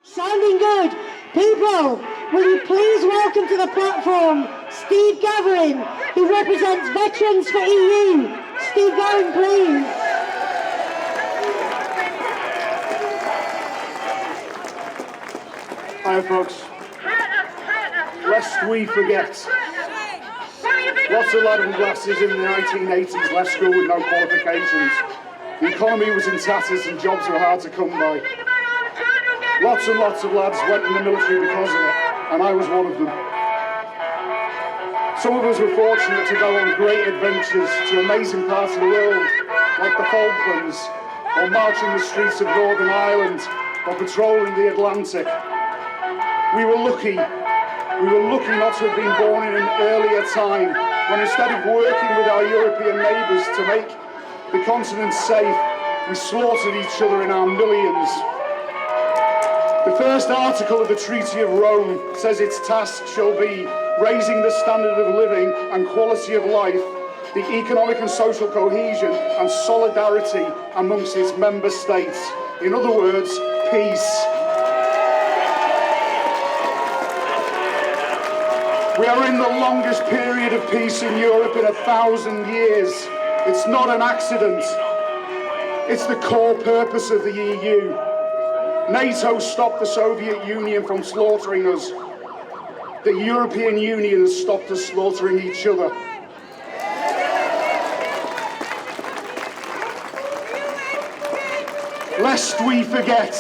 Sounding good. People, will you please welcome to the platform Steve Gavin, who represents Veterans for EU. Steve Gavin, please. Hi folks. Lest we forget, lots of lad and lasses in the 1980s left school with no qualifications. The economy was in tatters and jobs were hard to come by. Lots and lots of lads went in the military because of it, and I was one of them. Some of us were fortunate to go on great adventures to amazing parts of the world, like the Falklands, or marching the streets of Northern Ireland, or patrolling the Atlantic. We were lucky not to have been born in an earlier time, when instead of working with our European neighbours to make the continent safe, we slaughtered each other in our millions. The first article of the Treaty of Rome says its task shall be raising the standard of living and quality of life, the economic and social cohesion and solidarity amongst its member states. In other words, peace. We are in the longest period of peace in Europe in 1,000 years. It's not an accident. It's the core purpose of the EU. NATO stopped the Soviet Union from slaughtering us. The European Union has stopped us slaughtering each other. Lest we forget,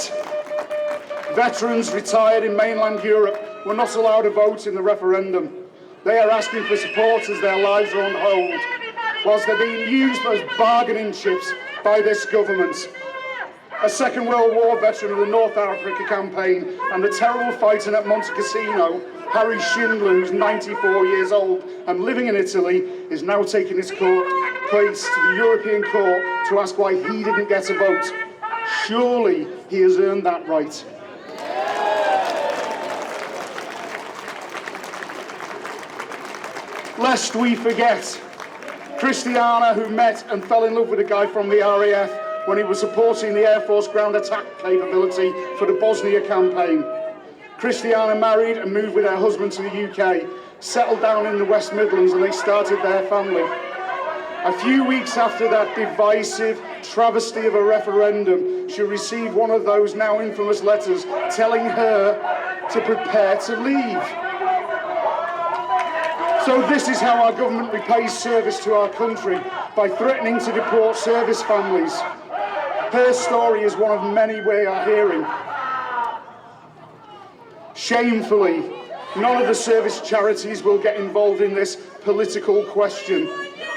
veterans retired in mainland Europe were not allowed to vote in the referendum. They are asking for support as their lives are on hold, whilst they're being used as bargaining chips by this government. A Second World War veteran of the North Africa campaign and the terrible fighting at Monte Cassino, Harry Schindler, who's 94 years old and living in Italy, is now taking his place to the European Court to ask why he didn't get a vote. Surely he has earned that right. Lest we forget, Christiana, who met and fell in love with a guy from the RAF when he was supporting the Air Force ground attack capability for the Bosnia campaign. Christiana married and moved with her husband to the UK, settled down in the West Midlands, and they started their family. A few weeks after that divisive travesty of a referendum, she received one of those now infamous letters telling her to prepare to leave. So this is how our government repays service to our country, by threatening to deport service families. Her story is one of many we are hearing. Shamefully, none of the service charities will get involved in this political question.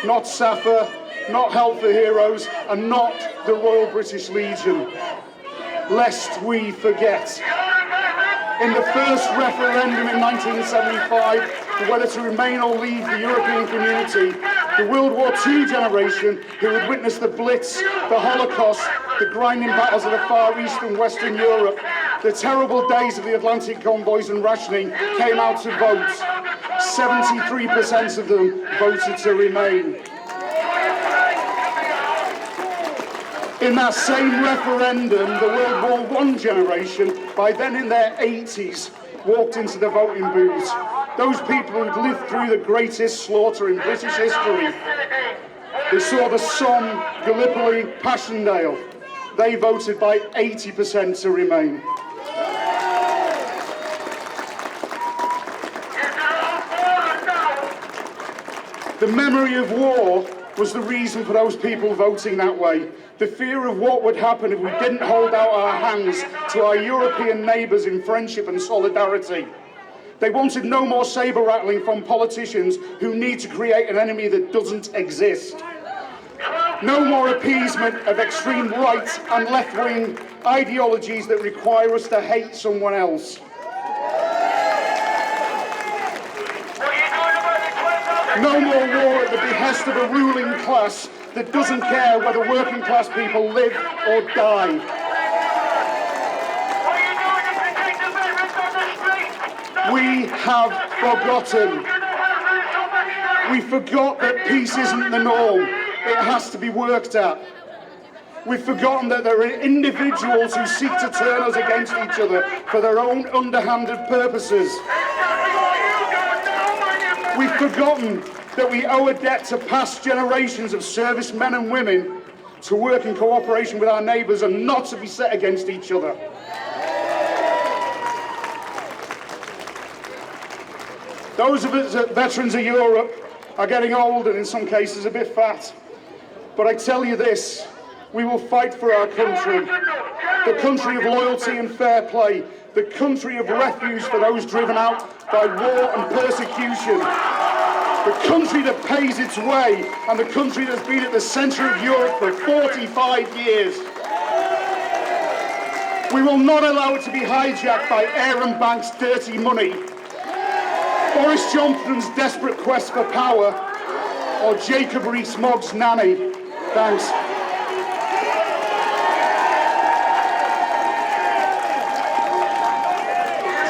Not SAFA, not Help for Heroes, and not the Royal British Legion. Lest we forget. In the first referendum in 1975, whether to remain or leave the European community, the World War II generation, who had witnessed the Blitz, the Holocaust, the grinding battles of the Far East and Western Europe, the terrible days of the Atlantic convoys and rationing, came out to vote. 73% of them voted to remain. In that same referendum, the World War I generation, by then in their 80s, walked into the voting booths. Those people who'd lived through the greatest slaughter in British history. They saw the Somme, Gallipoli, Passchendaele. They voted by 80% to remain. The memory of war was the reason for those people voting that way. The fear of what would happen if we didn't hold out our hands to our European neighbours in friendship and solidarity. They wanted no more sabre rattling from politicians who need to create an enemy that doesn't exist. No more appeasement of extreme right and left-wing ideologies that require us to hate someone else. No more war at the behest of a ruling class that doesn't care whether working class people live or die. We have forgotten. We forgot that peace isn't the norm. It has to be worked at. We've forgotten that there are individuals who seek to turn us against each other for their own underhanded purposes. We've forgotten that we owe a debt to past generations of servicemen and women to work in cooperation with our neighbours and not to be set against each other. Those of us that veterans of Europe are getting old and in some cases a bit fat. But I tell you this, we will fight for our country, the country of loyalty and fair play, the country of refuge for those driven out by war and persecution, the country that pays its way and the country that's been at the centre of Europe for 45 years. We will not allow it to be hijacked by Aaron Banks' dirty money, Boris Johnson's desperate quest for power, or Jacob Rees-Mogg's nanny. Thanks.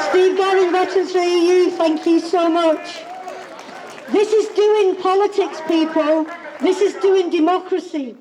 Steve Gavin, Veterans for EU, thank you so much. This is doing politics, people. This is doing democracy.